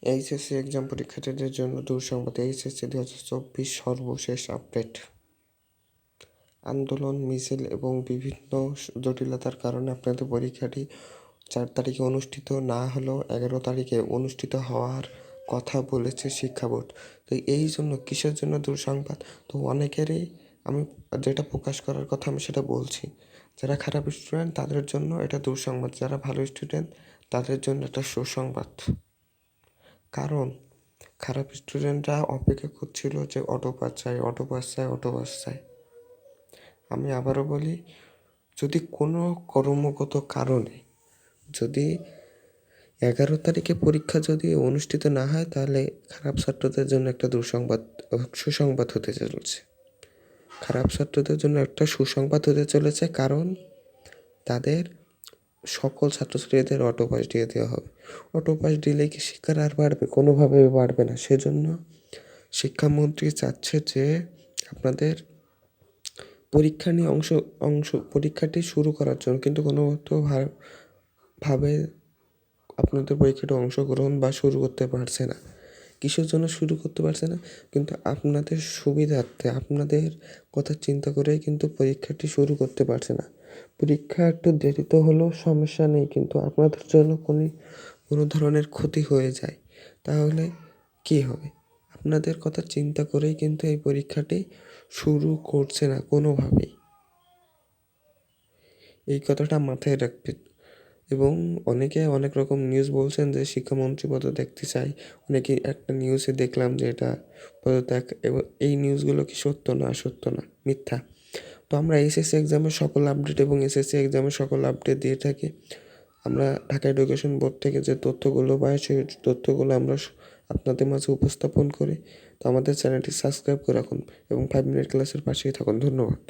HSC exam পরীক্ষার্থীদের জন্য দুঃসংবাদ। এইচএসসি 2024 সর্বশেষ আপডেট। আন্দোলন, মিছিল এবং বিভিন্ন জটিলতার কারণে আপনাদের পরীক্ষাটি 4 তারিখে অনুষ্ঠিত না হলেও 11 তারিখে অনুষ্ঠিত হওয়ার কথা বলেছে শিক্ষা বোর্ড। তো এই জন্য কিসের জন্য দুঃসংবাদ? তো অনেকেরই আমি যেটা প্রকাশ করার কথা আমি সেটা বলছি। যারা খারাপ স্টুডেন্ট তাদের জন্য এটা দুঃসংবাদ, যারা ভালো স্টুডেন্ট তাদের জন্য এটা সুসংবাদ। কারণ খারাপ স্টুডেন্টরা অপেক্ষা করছিল যে অটো পাস চাই। আমি আবারও বলি, যদি কোনো কর্মগত কারণে যদি 11 তারিখে পরীক্ষা যদি অনুষ্ঠিত না হয়, তাহলে খারাপ ছাত্রদের জন্য একটা সুসংবাদ হতে চলেছে। খারাপ ছাত্রদের জন্য একটা সুসংবাদ হতে চলেছে, কারণ তাদের সকল ছাত্রছাত্রীদের অটো পাস দিয়ে দেওয়া হবে। অটো পাস দিলে কি শিক্ষার আর বাড়বে? কোনোভাবেই বাড়বে না। সেজন্য শিক্ষামন্ত্রী চাচ্ছে যে আপনাদের পরীক্ষা নিয়ে পরীক্ষাটি শুরু করার জন্য, কিন্তু ভাবে আপনাদের পরীক্ষাটি অংশগ্রহণ বা শুরু করতে পারছে না। কিসের জন্য শুরু করতে পারছে না? কিন্তু আপনাদের সুবিধার্থে, আপনাদের কথা চিন্তা করেই কিন্তু পরীক্ষাটি শুরু করতে পারছে না। পরীক্ষা একটু দেরিতে হলেও সমস্যা নেই, কিন্তু আপনাদের জন্য কোনো ধরনের ক্ষতি হয়ে যায়, তাহলে কী হবে? আপনাদের কথা চিন্তা করেই কিন্তু এই পরীক্ষাটি শুরু করছে না কোনোভাবেই। এই কথাটা মাথায় রাখবেন। এবং অনেকে অনেক রকম নিউজ বলছেন যে শিক্ষামন্ত্রী দেখতে চাই। অনেকে একটা নিউজে দেখলাম যে এটা পদত্যাগ, এবং এই নিউজগুলো কি সত্য না, মিথ্যা। তো আমরা এসএসসি এক্সামের সকল আপডেট এবং এসএসসি এক্সামের সকল আপডেট দিয়ে থাকি। আমরা ঢাকা এডুকেশন বোর্ড থেকে যে তথ্যগুলো পাই, সেই তথ্যগুলো আমরা আপনাদের মাঝে উপস্থাপন করি। তো আমাদের চ্যানেলটি সাবস্ক্রাইব করে রাখুন এবং 5 মিনিট ক্লাসের পাশেই থাকুন। ধন্যবাদ।